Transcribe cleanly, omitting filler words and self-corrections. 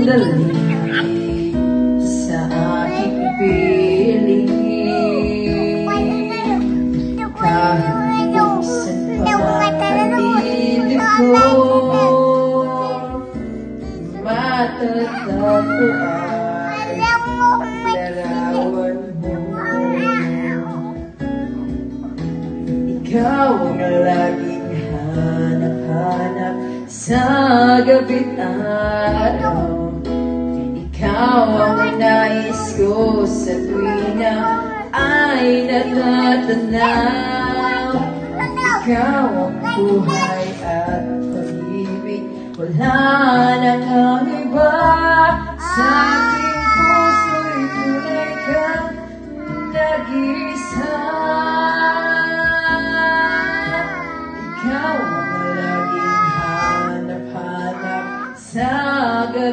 sandali sa aking piling. Kahit buksan pa ang dilim ko, matatagpuan larawan mo. Ikaw ang laging hanap-hanap sa gabi't araw. Ikaw ang nais ko sa tuwing na ay natatanaw. Ikaw ang buhay at pag-ibig, wala na kang iba sa